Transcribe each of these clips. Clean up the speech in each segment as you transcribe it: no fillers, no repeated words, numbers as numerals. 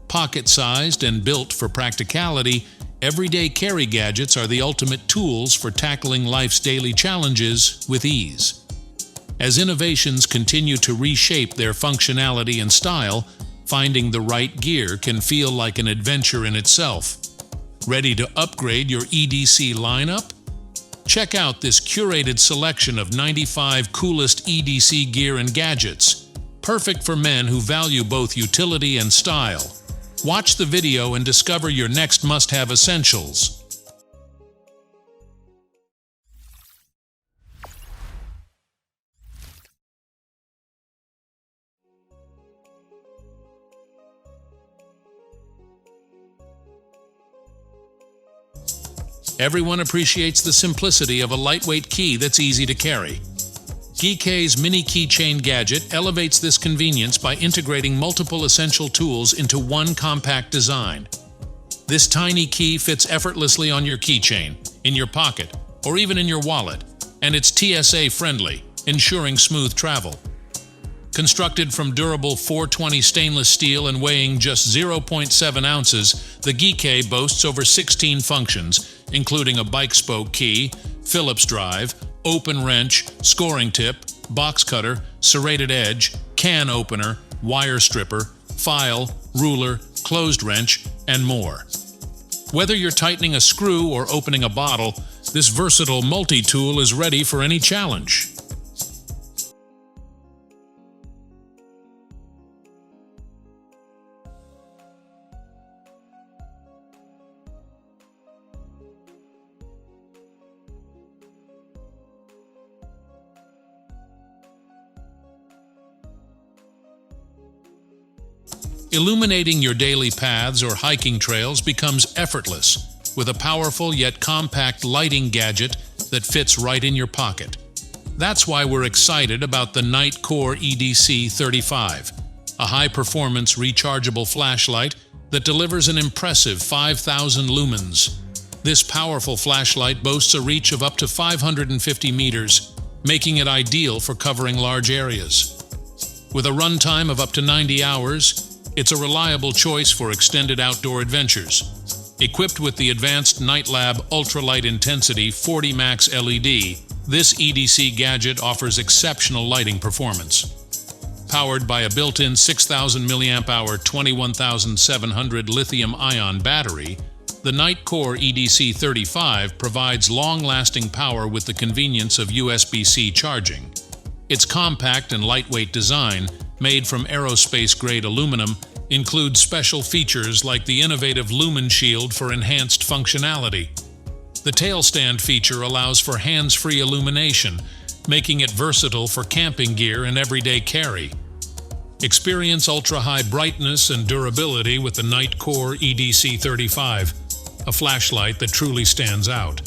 Pocket-sized and built for practicality, everyday carry gadgets are the ultimate tools for tackling life's daily challenges with ease. As innovations continue to reshape their functionality and style, finding the right gear can feel like an adventure in itself. Ready to upgrade your EDC lineup? Check out this curated selection of 95 coolest EDC gear and gadgets, perfect for men who value both utility and style. Watch the video and discover your next must-have essentials. Everyone appreciates the simplicity of a lightweight key that's easy to carry. SHGEEK's Mini Keychain gadget elevates this convenience by integrating multiple essential tools into one compact design. This tiny key fits effortlessly on your keychain, in your pocket, or even in your wallet, and it's TSA-friendly, ensuring smooth travel. Constructed from durable 420 stainless steel and weighing just 0.7 ounces, the SHGEEK boasts over 16 functions, including a bike spoke key, Phillips drive, open wrench, scoring tip, box cutter, serrated edge, can opener, wire stripper, file, ruler, closed wrench, and more. Whether you're tightening a screw or opening a bottle, this versatile multi-tool is ready for any challenge. Illuminating your daily paths or hiking trails becomes effortless with a powerful yet compact lighting gadget that fits right in your pocket. That's why we're excited about the Nightcore EDC35, a high-performance rechargeable flashlight that delivers an impressive 5,000 lumens. This powerful flashlight boasts a reach of up to 550 meters, making it ideal for covering large areas. With a runtime of up to 90 hours, it's a reliable choice for extended outdoor adventures. Equipped with the advanced NightLab Ultralight Intensity 40 Max LED, this EDC gadget offers exceptional lighting performance. Powered by a built-in 6,000 mAh 21,700 lithium-ion battery, the Nightcore EDC35 provides long-lasting power with the convenience of USB-C charging. Its compact and lightweight design, made from aerospace-grade aluminum, includes special features like the innovative lumen shield for enhanced functionality. The tail stand feature allows for hands-free illumination, making it versatile for camping gear and everyday carry. Experience ultra-high brightness and durability with the Nightcore EDC35, a flashlight that truly stands out.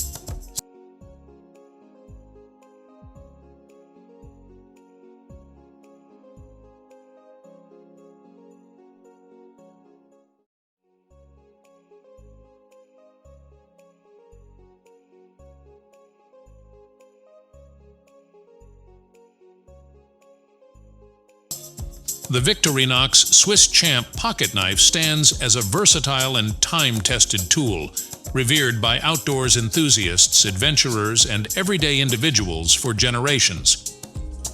The Victorinox Swiss Champ pocket knife stands as a versatile and time-tested tool, revered by outdoors enthusiasts, adventurers, and everyday individuals for generations.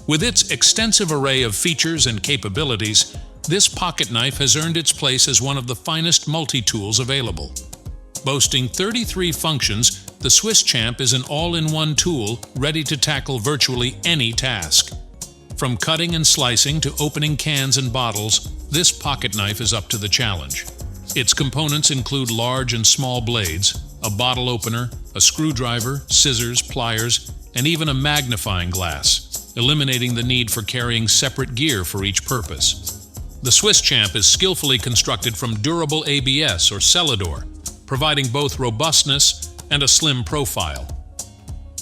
With its extensive array of features and capabilities, this pocket knife has earned its place as one of the finest multi-tools available. Boasting 33 functions, the Swiss Champ is an all-in-one tool ready to tackle virtually any task. From cutting and slicing to opening cans and bottles, this pocket knife is up to the challenge. Its components include large and small blades, a bottle opener, a screwdriver, scissors, pliers, and even a magnifying glass, eliminating the need for carrying separate gear for each purpose. The Swiss Champ is skillfully constructed from durable ABS or Celador, providing both robustness and a slim profile.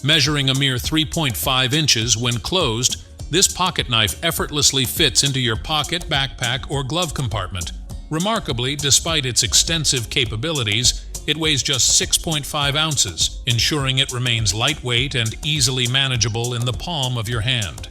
Measuring a mere 3.5 inches when closed, this pocket knife effortlessly fits into your pocket, backpack, or glove compartment. Remarkably, despite its extensive capabilities, it weighs just 6.5 ounces, ensuring it remains lightweight and easily manageable in the palm of your hand.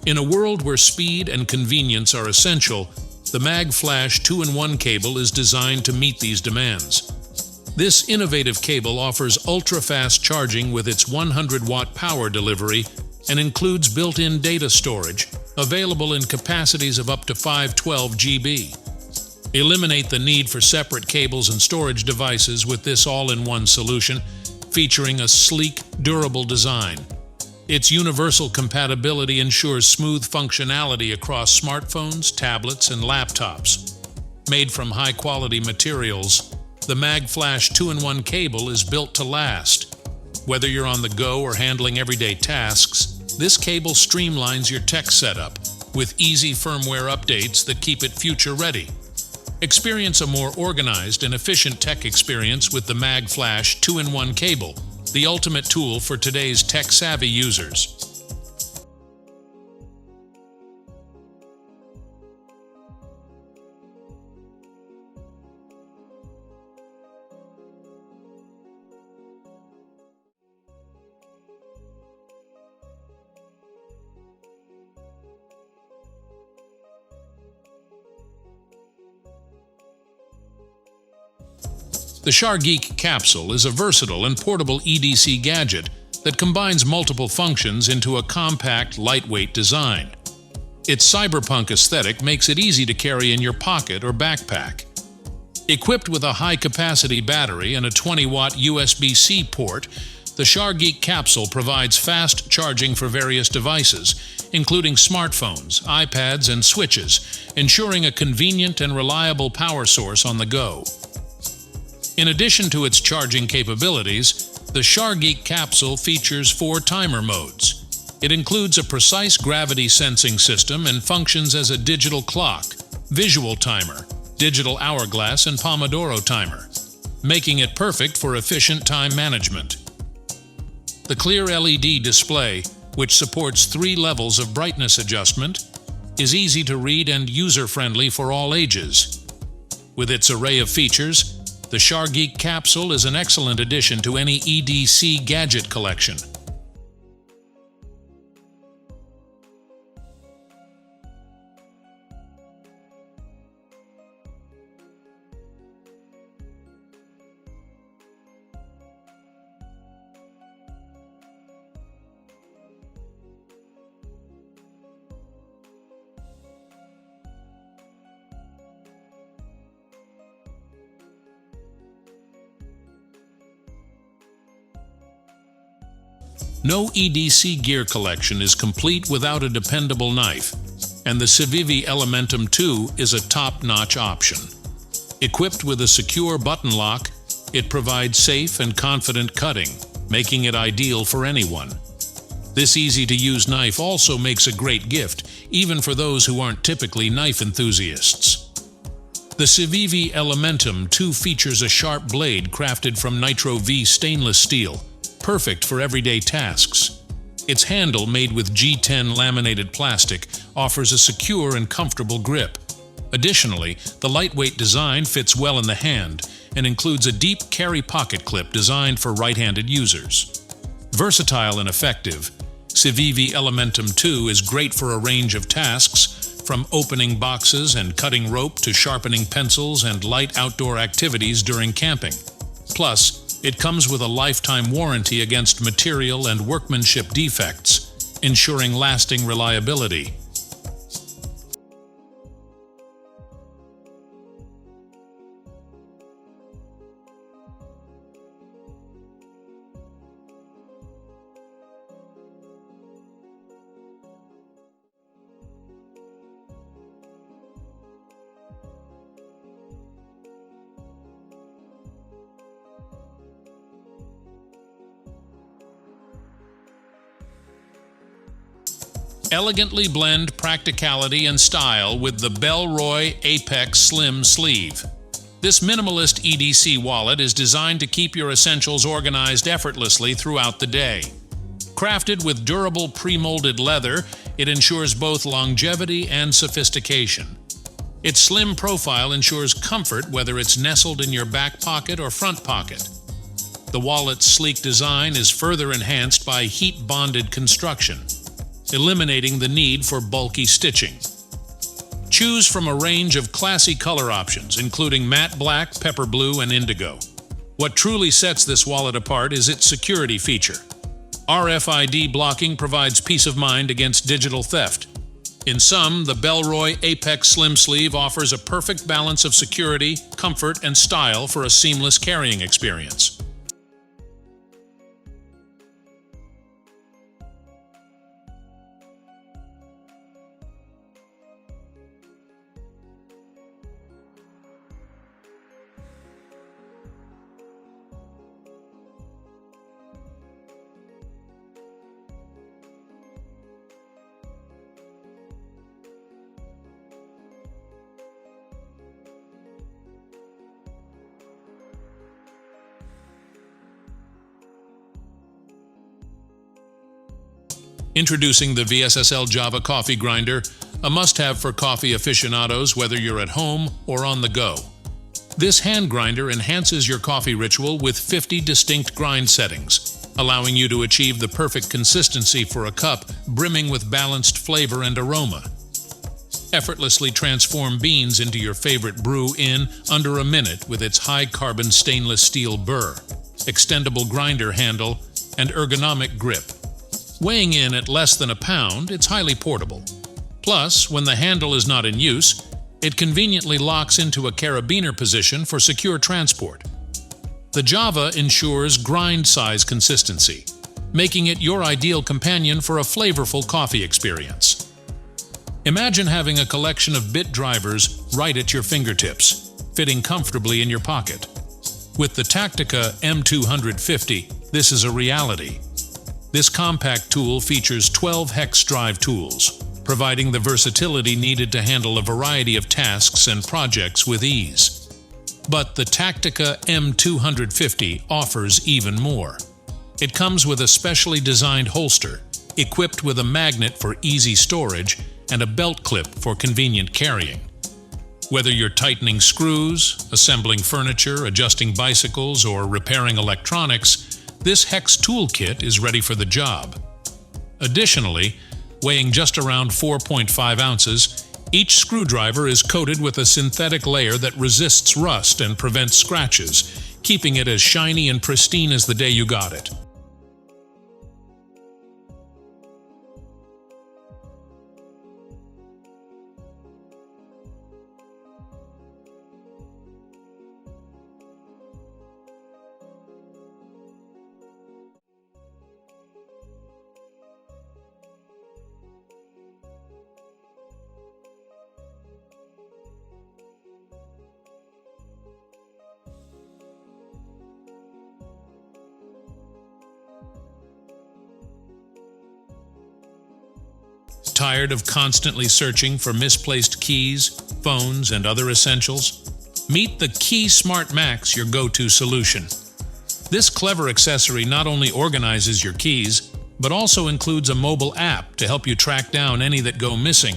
In a world where speed and convenience are essential, the MagFlash 2-in-1 cable is designed to meet these demands. This innovative cable offers ultra-fast charging with its 100-watt power delivery and includes built-in data storage, available in capacities of up to 512 GB. Eliminate the need for separate cables and storage devices with this all-in-one solution, featuring a sleek, durable design. Its universal compatibility ensures smooth functionality across smartphones, tablets, and laptops. Made from high-quality materials, the MagFlash 2-in-1 cable is built to last. Whether you're on the go or handling everyday tasks, this cable streamlines your tech setup with easy firmware updates that keep it future-ready. Experience a more organized and efficient tech experience with the MagFlash 2-in-1 cable, the ultimate tool for today's tech-savvy users. The SHGEEK Capsule is a versatile and portable EDC gadget that combines multiple functions into a compact, lightweight design. Its cyberpunk aesthetic makes it easy to carry in your pocket or backpack. Equipped with a high-capacity battery and a 20-watt USB-C port, the SHGEEK Capsule provides fast charging for various devices, including smartphones, iPads, and switches, ensuring a convenient and reliable power source on the go. In addition to its charging capabilities, the SHGEEK Capsule features 4 timer modes. It includes a precise gravity sensing system and functions as a digital clock, visual timer, digital hourglass, and Pomodoro timer, making it perfect for efficient time management. The clear LED display, which supports 3 levels of brightness adjustment, is easy to read and user-friendly for all ages. With its array of features, the SHGEEK Capsule is an excellent addition to any EDC gadget collection. No EDC gear collection is complete without a dependable knife, and the CIVI Elementum 2 is a top-notch option. Equipped with a secure button lock, it provides safe and confident cutting, making it ideal for anyone. This easy-to-use knife also makes a great gift, even for those who aren't typically knife enthusiasts. The CIVI Elementum 2 features a sharp blade crafted from Nitro V stainless steel, perfect for everyday tasks. Its handle, made with G10 laminated plastic, offers a secure and comfortable grip. Additionally, the lightweight design fits well in the hand and includes a deep carry pocket clip designed for right-handed users. Versatile and effective, CIVI Elementum 2 is great for a range of tasks, from opening boxes and cutting rope to sharpening pencils and light outdoor activities during camping. Plus, it comes with a lifetime warranty against material and workmanship defects, ensuring lasting reliability. Elegantly blend practicality and style with the Belroy Apex Slim Sleeve. This minimalist EDC wallet is designed to keep your essentials organized effortlessly throughout the day. Crafted with durable pre-molded leather, it ensures both longevity and sophistication. Its slim profile ensures comfort whether it's nestled in your back pocket or front pocket. The wallet's sleek design is further enhanced by heat-bonded construction. eliminating the need for bulky stitching. Choose from a range of classy color options, including matte black, pepper blue, and indigo. What truly sets this wallet apart is its security feature. RFID blocking provides peace of mind against digital theft. In sum, the Belroy Apex Slim Sleeve offers a perfect balance of security, comfort, and style for a seamless carrying experience. Introducing the VSSL Java Coffee Grinder, a must-have for coffee aficionados whether you're at home or on the go. This hand grinder enhances your coffee ritual with 50 distinct grind settings, allowing you to achieve the perfect consistency for a cup brimming with balanced flavor and aroma. Effortlessly transform beans into your favorite brew in under a minute with its high-carbon stainless steel burr, extendable grinder handle, and ergonomic grip. Weighing in at less than a pound, it's highly portable. Plus, when the handle is not in use, it conveniently locks into a carabiner position for secure transport. The Java ensures grind size consistency, making it your ideal companion for a flavorful coffee experience. Imagine having a collection of bit drivers right at your fingertips, fitting comfortably in your pocket. With the Tactica M250, this is a reality. This compact tool features 12 hex drive tools, providing the versatility needed to handle a variety of tasks and projects with ease. But the Tactica M250 offers even more. It comes with a specially designed holster, equipped with a magnet for easy storage and a belt clip for convenient carrying. Whether you're tightening screws, assembling furniture, adjusting bicycles, or repairing electronics, this hex toolkit is ready for the job. Additionally, weighing just around 4.5 ounces, each screwdriver is coated with a synthetic layer that resists rust and prevents scratches, keeping it as shiny and pristine as the day you got it. Tired of constantly searching for misplaced keys, phones, and other essentials? Meet the Keysmart Max, your go-to solution. This clever accessory not only organizes your keys, but also includes a mobile app to help you track down any that go missing.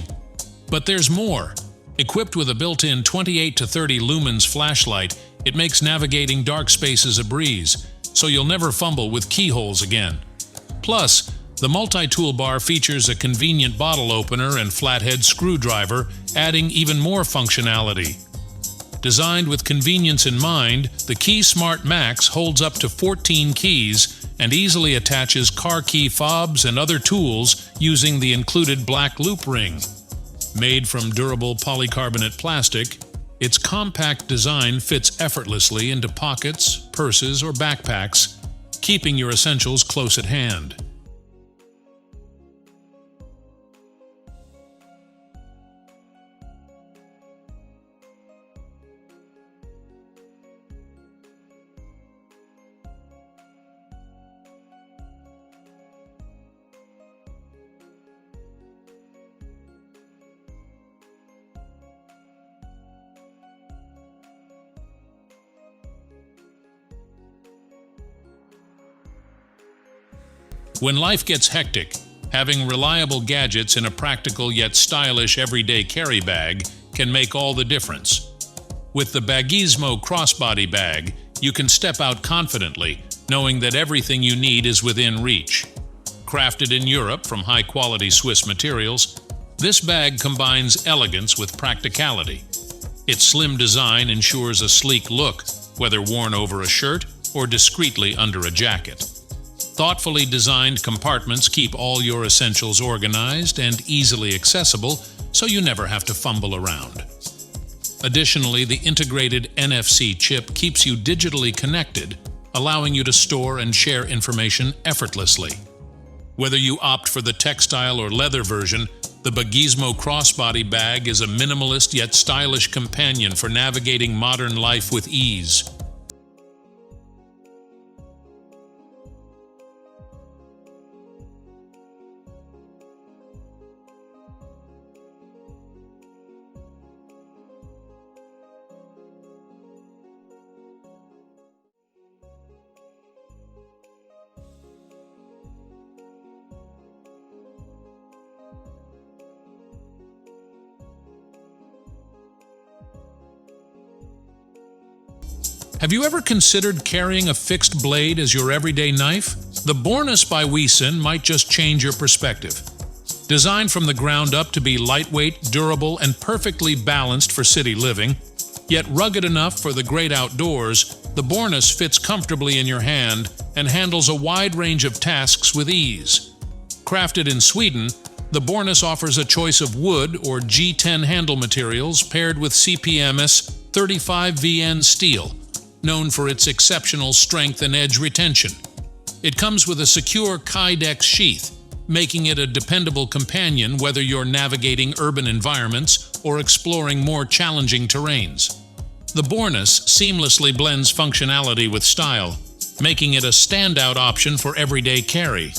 But there's more. Equipped with a built-in 28 to 30 lumens flashlight, it makes navigating dark spaces a breeze, so you'll never fumble with keyholes again. Plus, the multi-toolbar features a convenient bottle opener and flathead screwdriver, adding even more functionality. Designed with convenience in mind, the Keysmart Max holds up to 14 keys and easily attaches car key fobs and other tools using the included black loop ring. Made from durable polycarbonate plastic, its compact design fits effortlessly into pockets, purses, or backpacks, keeping your essentials close at hand. When life gets hectic, having reliable gadgets in a practical yet stylish everyday carry bag can make all the difference. With the Bismo crossbody bag, you can step out confidently, knowing that everything you need is within reach. Crafted in Europe from high-quality Swiss materials, this bag combines elegance with practicality. Its slim design ensures a sleek look, whether worn over a shirt or discreetly under a jacket. Thoughtfully designed compartments keep all your essentials organized and easily accessible, so you never have to fumble around. Additionally, the integrated NFC chip keeps you digitally connected, allowing you to store and share information effortlessly. Whether you opt for the textile or leather version, the Bismo crossbody bag is a minimalist yet stylish companion for navigating modern life with ease. Have you ever considered carrying a fixed blade as your everyday knife? The Bornus by Ween might just change your perspective. Designed from the ground up to be lightweight, durable, and perfectly balanced for city living, yet rugged enough for the great outdoors, the Bornus fits comfortably in your hand and handles a wide range of tasks with ease. Crafted in Sweden, the Bornus offers a choice of wood or G10 handle materials paired with CPMS 35VN steel, known for its exceptional strength and edge retention. It comes with a secure Kydex sheath, making it a dependable companion whether you're navigating urban environments or exploring more challenging terrains. The Bornus seamlessly blends functionality with style, making it a standout option for everyday carry.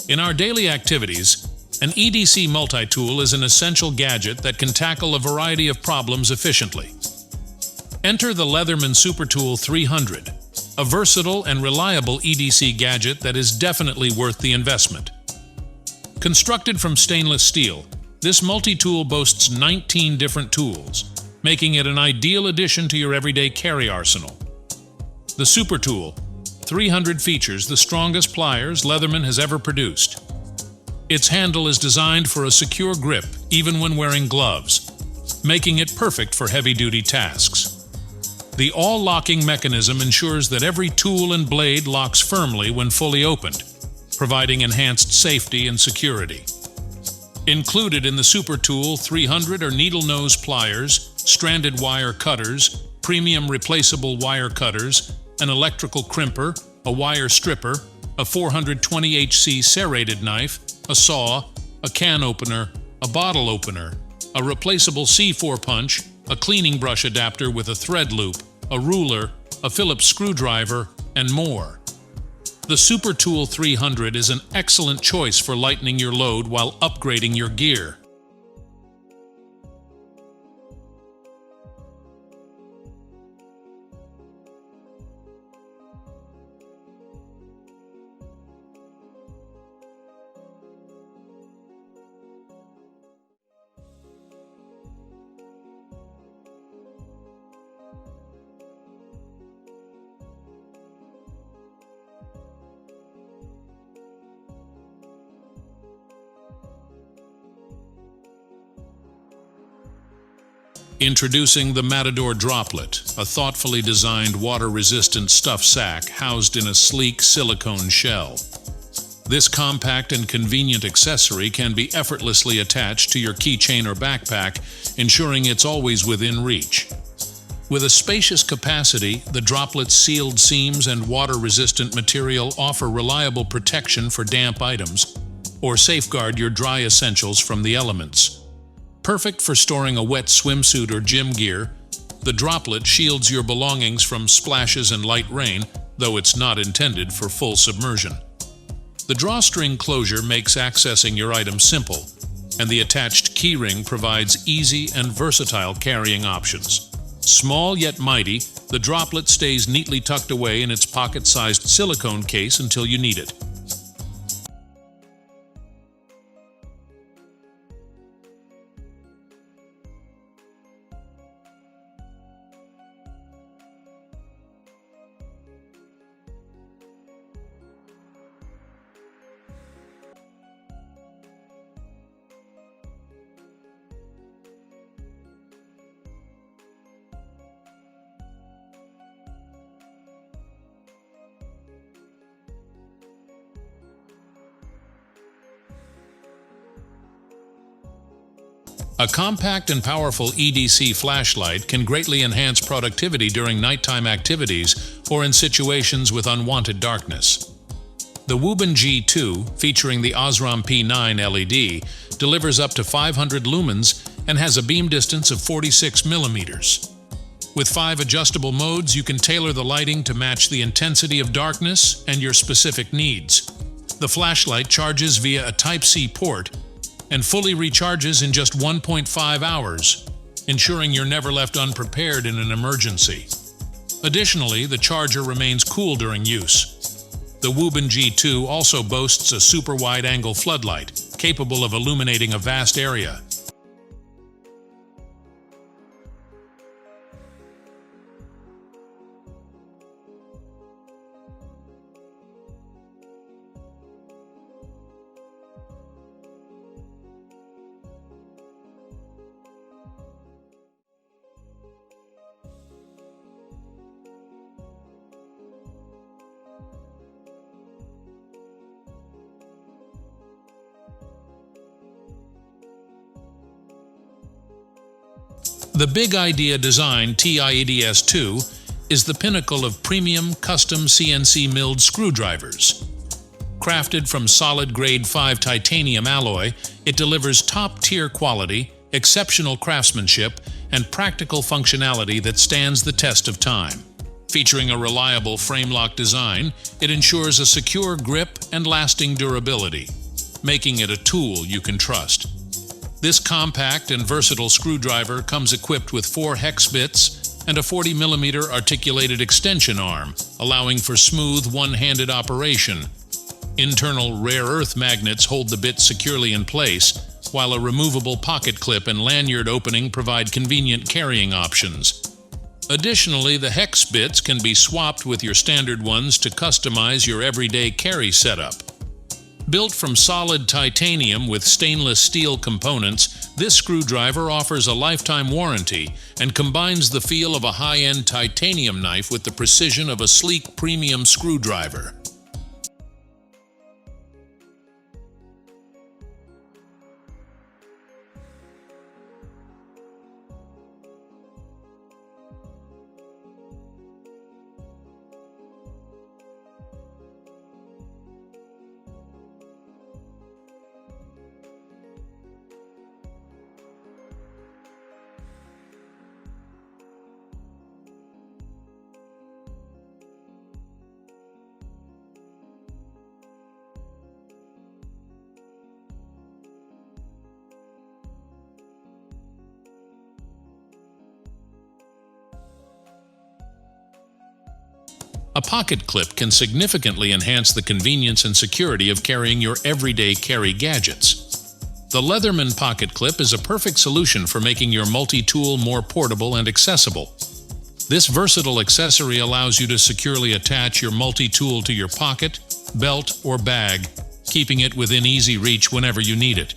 In our daily activities, an EDC multi-tool is an essential gadget that can tackle a variety of problems efficiently. Enter the Leatherman SuperTool 300, a versatile and reliable EDC gadget that is definitely worth the investment. Constructed from stainless steel, this multi-tool boasts 19 different tools, making it an ideal addition to your everyday carry arsenal. The SuperTool 300 features the strongest pliers Leatherman has ever produced. Its handle is designed for a secure grip even when wearing gloves, making it perfect for heavy-duty tasks. The all-locking mechanism ensures that every tool and blade locks firmly when fully opened, providing enhanced safety and security. Included in the SuperTool 300 are needle nose pliers, stranded wire cutters, premium replaceable wire cutters, an electrical crimper, a wire stripper, a 420HC serrated knife, a saw, a can opener, a bottle opener, a replaceable C4 punch, a cleaning brush adapter with a thread loop, a ruler, a Phillips screwdriver, and more. The SuperTool 300 is an excellent choice for lightening your load while upgrading your gear. Introducing the Matador Droplet, a thoughtfully designed water-resistant stuff sack housed in a sleek silicone shell. This compact and convenient accessory can be effortlessly attached to your keychain or backpack, ensuring it's always within reach. With a spacious capacity, the Droplet's sealed seams and water-resistant material offer reliable protection for damp items, or safeguard your dry essentials from the elements. Perfect for storing a wet swimsuit or gym gear, the Droplet shields your belongings from splashes and light rain, though it's not intended for full submersion. The drawstring closure makes accessing your items simple, and the attached keyring provides easy and versatile carrying options. Small yet mighty, the Droplet stays neatly tucked away in its pocket-sized silicone case until you need it. A compact and powerful EDC flashlight can greatly enhance productivity during nighttime activities or in situations with unwanted darkness. The Wuben G2, featuring the Osram P9 LED, delivers up to 500 lumens and has a beam distance of 46 millimeters. With 5 adjustable modes, you can tailor the lighting to match the intensity of darkness and your specific needs. The flashlight charges via a Type-C port and fully recharges in just 1.5 hours, ensuring you're never left unprepared in an emergency. Additionally, the charger remains cool during use. The Wuben G2 also boasts a super wide-angle floodlight, capable of illuminating a vast area. The big Idea Design TI2 is the pinnacle of premium custom CNC milled screwdrivers. Crafted from solid grade 5 titanium alloy, it delivers top-tier quality, exceptional craftsmanship, and practical functionality that stands the test of time. Featuring a reliable frame-lock design, it ensures a secure grip and lasting durability, making it a tool you can trust. This compact and versatile screwdriver comes equipped with 4 hex bits and a 40mm articulated extension arm, allowing for smooth one-handed operation. Internal rare earth magnets hold the bit securely in place, while a removable pocket clip and lanyard opening provide convenient carrying options. Additionally, the hex bits can be swapped with your standard ones to customize your everyday carry setup. Built from solid titanium with stainless steel components, this screwdriver offers a lifetime warranty and combines the feel of a high-end titanium knife with the precision of a sleek premium screwdriver. A pocket clip can significantly enhance the convenience and security of carrying your everyday carry gadgets. The Leatherman pocket clip is a perfect solution for making your multi-tool more portable and accessible. This versatile accessory allows you to securely attach your multi-tool to your pocket, belt, or bag, keeping it within easy reach whenever you need it.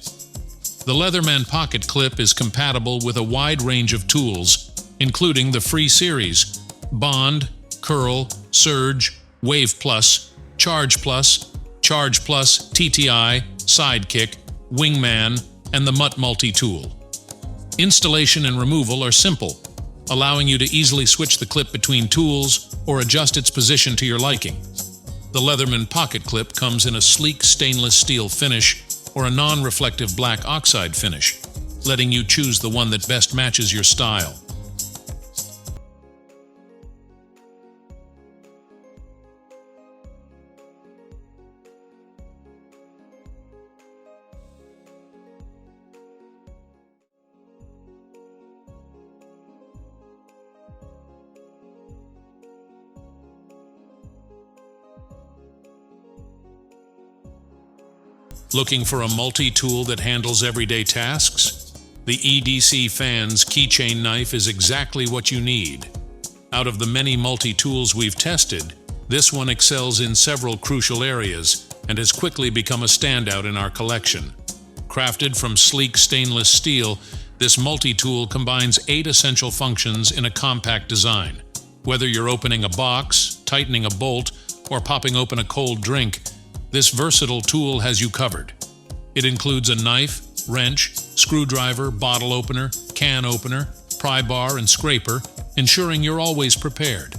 The Leatherman pocket clip is compatible with a wide range of tools, including the free series, Bond, Curl, Surge, Wave Plus, Charge Plus, TTI, Sidekick, Wingman, and the Mutt multi-tool. Installation and removal are simple, allowing you to easily switch the clip between tools or adjust its position to your liking. The Leatherman pocket clip comes in a sleek stainless steel finish or a non-reflective black oxide finish, letting you choose the one that best matches your style. Looking for a multi-tool that handles everyday tasks? The EDC Fans Keychain Knife is exactly what you need. Out of the many multi-tools we've tested, this one excels in several crucial areas and has quickly become a standout in our collection. Crafted from sleek stainless steel, this multi-tool combines 8 essential functions in a compact design. Whether you're opening a box, tightening a bolt, or popping open a cold drink, this versatile tool has you covered. It includes a knife, wrench, screwdriver, bottle opener, can opener, pry bar, and scraper, ensuring you're always prepared.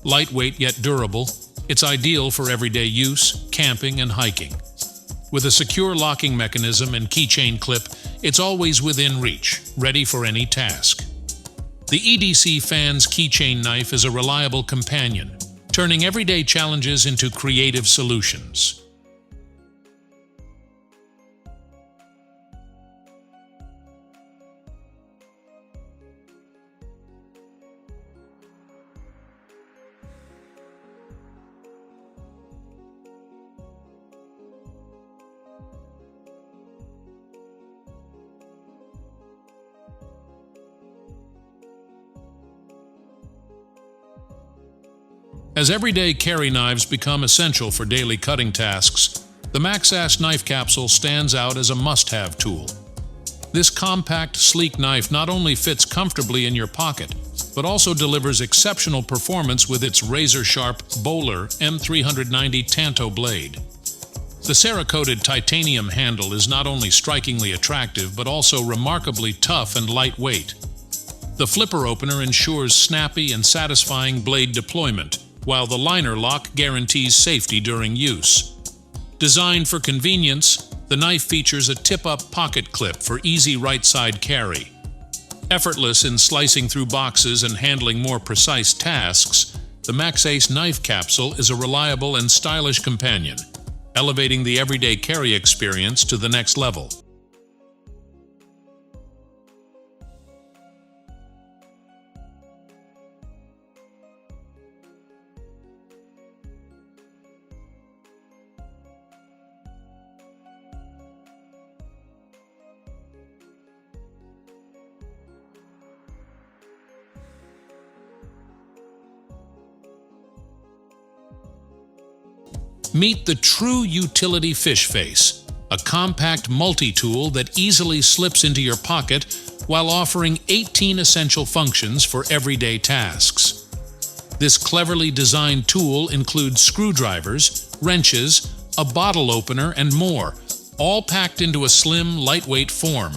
Lightweight yet durable, it's ideal for everyday use, camping, and hiking. With a secure locking mechanism and keychain clip, it's always within reach, ready for any task. The EDC Fans Keychain Knife is a reliable companion, turning everyday challenges into creative solutions. As everyday carry knives become essential for daily cutting tasks, the MAXA knife capsule stands out as a must-have tool. This compact, sleek knife not only fits comfortably in your pocket, but also delivers exceptional performance with its razor-sharp Bowler M390 Tanto blade. The Cerakoted titanium handle is not only strikingly attractive, but also remarkably tough and lightweight. The flipper opener ensures snappy and satisfying blade deployment, while the liner lock guarantees safety during use. Designed for convenience, the knife features a tip-up pocket clip for easy right-side carry. Effortless in slicing through boxes and handling more precise tasks, the MAXA knife capsule is a reliable and stylish companion, elevating the everyday carry experience to the next level. Meet the true utility fish face, a compact multi-tool that easily slips into your pocket while offering 18 essential functions for everyday tasks. This cleverly designed tool includes screwdrivers, wrenches, a bottle opener, and more, all packed into a slim, lightweight form.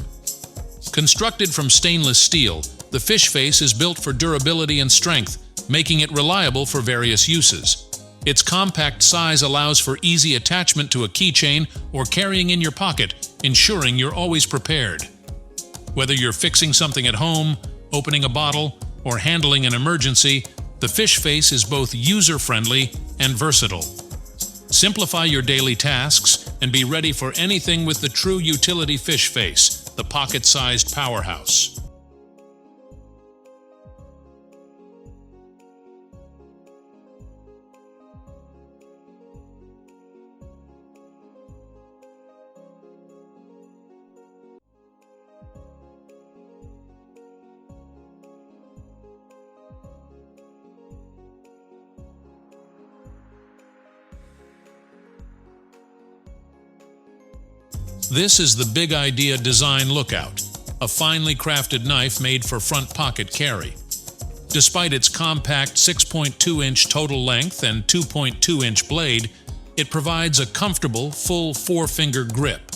Constructed from stainless steel, the fish face is built for durability and strength, making it reliable for various uses. Its compact size allows for easy attachment to a keychain or carrying in your pocket, ensuring you're always prepared. Whether you're fixing something at home, opening a bottle, or handling an emergency, the fish face is both user-friendly and versatile. Simplify your daily tasks and be ready for anything with the true utility fish face, the pocket-sized powerhouse. This is the Big Idea Design Lookout, a finely crafted knife made for front pocket carry. Despite its compact 6.2-inch total length and 2.2-inch blade, it provides a comfortable, full 4-finger grip.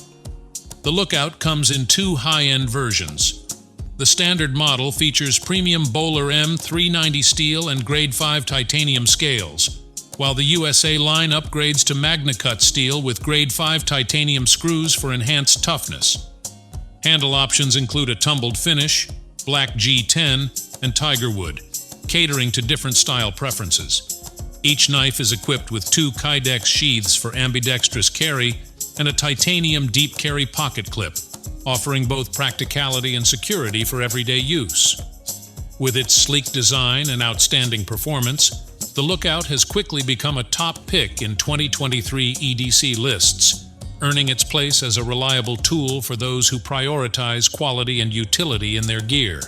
The Lookout comes in 2 high-end versions. The standard model features premium Bowler M390 steel and Grade 5 titanium scales, while the USA line upgrades to MagnaCut steel with Grade 5 titanium screws for enhanced toughness. Handle options include a tumbled finish, black G10, and tigerwood, catering to different style preferences. Each knife is equipped with 2 Kydex sheaths for ambidextrous carry and a titanium deep carry pocket clip, offering both practicality and security for everyday use. With its sleek design and outstanding performance, the Lookout has quickly become a top pick in 2023 EDC lists, earning its place as a reliable tool for those who prioritize quality and utility in their gear.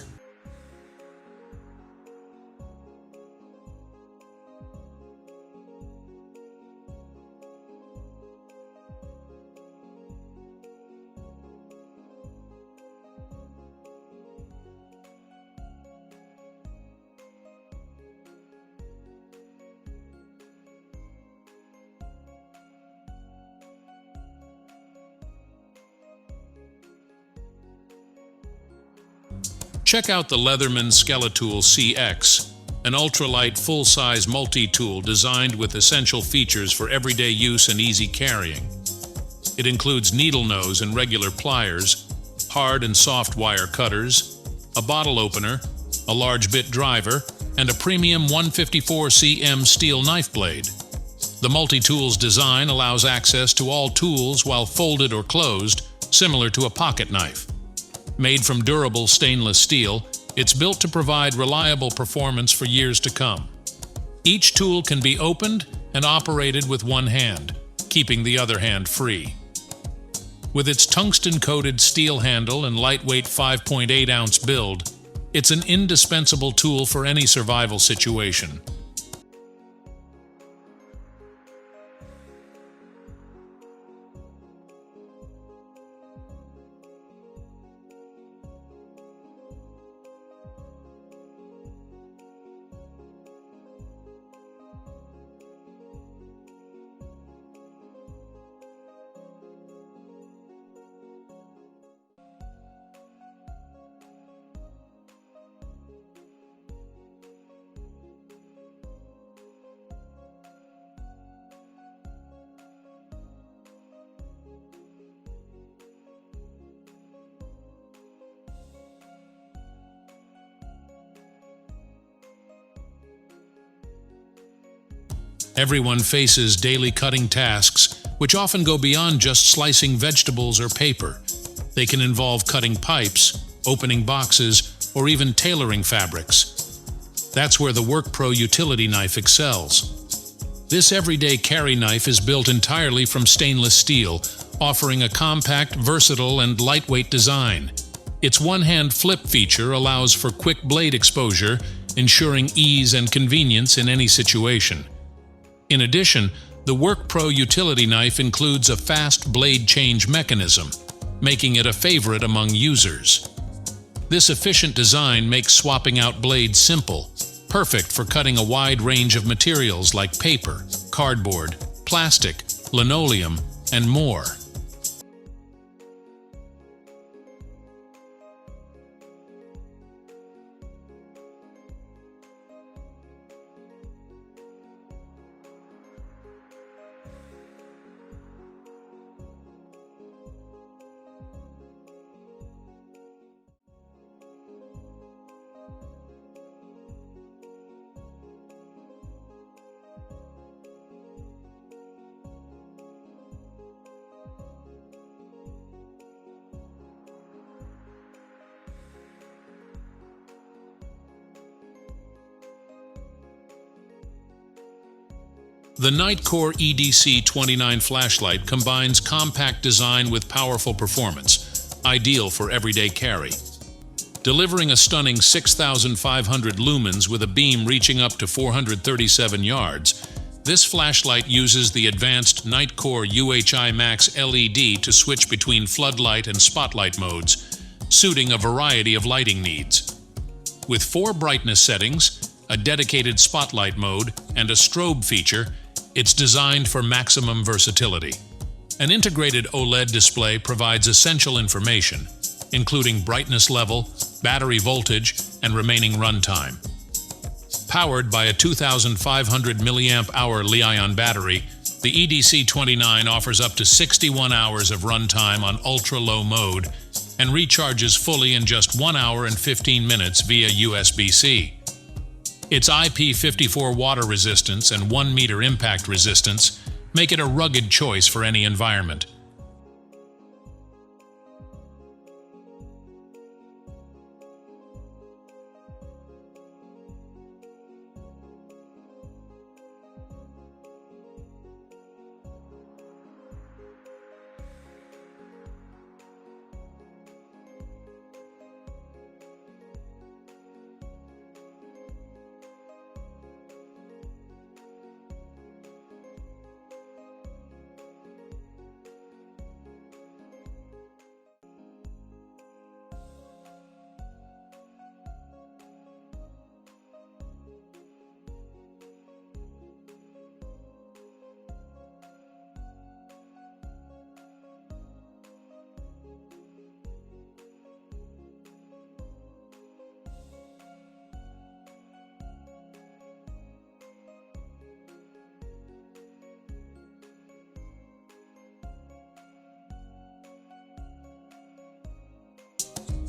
Check out the Leatherman Skeletool CX, an ultralight full-size multi-tool designed with essential features for everyday use and easy carrying. It includes needle nose and regular pliers, hard and soft wire cutters, a bottle opener, a large bit driver, and a premium 154 cm steel knife blade. The multi-tool's design allows access to all tools while folded or closed, similar to a pocket knife. Made from durable stainless steel, it's built to provide reliable performance for years to come. Each tool can be opened and operated with one hand, keeping the other hand free. With its tungsten-coated steel handle and lightweight 5.8-ounce build, it's an indispensable tool for any survival situation. Everyone faces daily cutting tasks, which often go beyond just slicing vegetables or paper. They can involve cutting pipes, opening boxes, or even tailoring fabrics. That's where the Workpro utility knife excels. This everyday carry knife is built entirely from stainless steel, offering a compact, versatile, and lightweight design. Its one-hand flip feature allows for quick blade exposure, ensuring ease and convenience in any situation. In addition, the Workpro utility knife includes a fast blade change mechanism, making it a favorite among users. This efficient design makes swapping out blades simple, perfect for cutting a wide range of materials like paper, cardboard, plastic, linoleum, and more. The Nightcore EDC29 flashlight combines compact design with powerful performance, ideal for everyday carry. Delivering a stunning 6,500 lumens with a beam reaching up to 437 yards, this flashlight uses the advanced Nightcore UHI Max LED to switch between floodlight and spotlight modes, suiting a variety of lighting needs. With 4 brightness settings, a dedicated spotlight mode, and a strobe feature, it's designed for maximum versatility. An integrated OLED display provides essential information, including brightness level, battery voltage, and remaining runtime. Powered by a 2,500 mAh Li-ion battery, the EDC29 offers up to 61 hours of runtime on ultra-low mode and recharges fully in just 1 hour and 15 minutes via USB-C. Its IP54 water resistance and 1 meter impact resistance make it a rugged choice for any environment.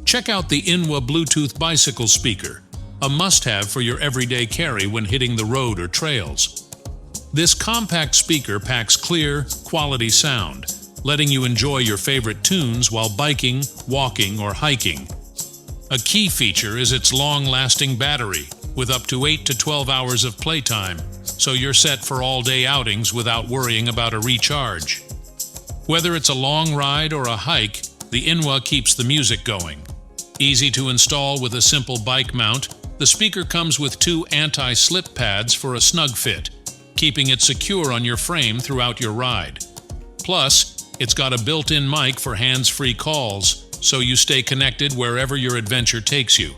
Check out the Inoa Bluetooth bicycle speaker, a must-have for your everyday carry when hitting the road or trails. This compact speaker packs clear, quality sound, letting you enjoy your favorite tunes while biking, walking, or hiking. A key feature is its long-lasting battery, with up to 8 to 12 hours of playtime, so you're set for all-day outings without worrying about a recharge. Whether it's a long ride or a hike, the Inoa keeps the music going. Easy to install with a simple bike mount, the speaker comes with 2 anti-slip pads for a snug fit, keeping it secure on your frame throughout your ride. Plus, it's got a built-in mic for hands-free calls, so you stay connected wherever your adventure takes you.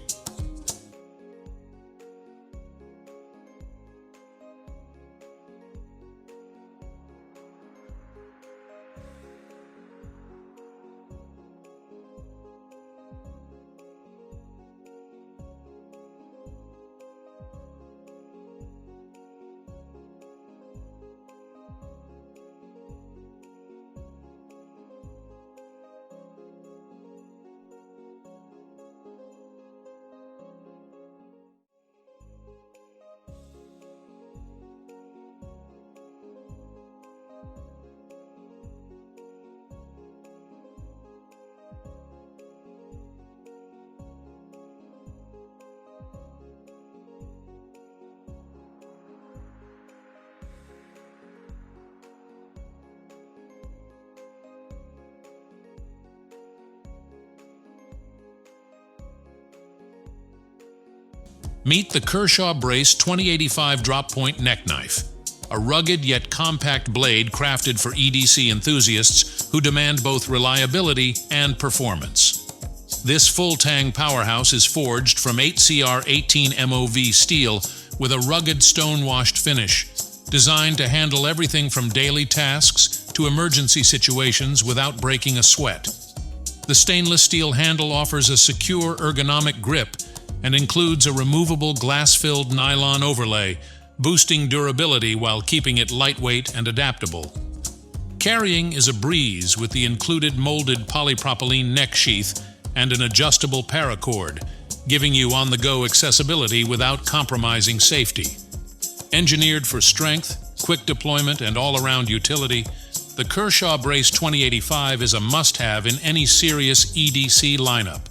Meet the Kershaw Brace 2085 drop point neck knife, a rugged yet compact blade crafted for EDC enthusiasts who demand both reliability and performance. This full-tang powerhouse is forged from 8CR18 MOV steel with a rugged stone-washed finish, designed to handle everything from daily tasks to emergency situations without breaking a sweat. The stainless steel handle offers a secure ergonomic grip and includes a removable glass-filled nylon overlay, boosting durability while keeping it lightweight and adaptable. Carrying is a breeze with the included molded polypropylene neck sheath and an adjustable paracord, giving you on-the-go accessibility without compromising safety. Engineered for strength, quick deployment, and all-around utility, the Kershaw Brace 2085 is a must-have in any serious EDC lineup.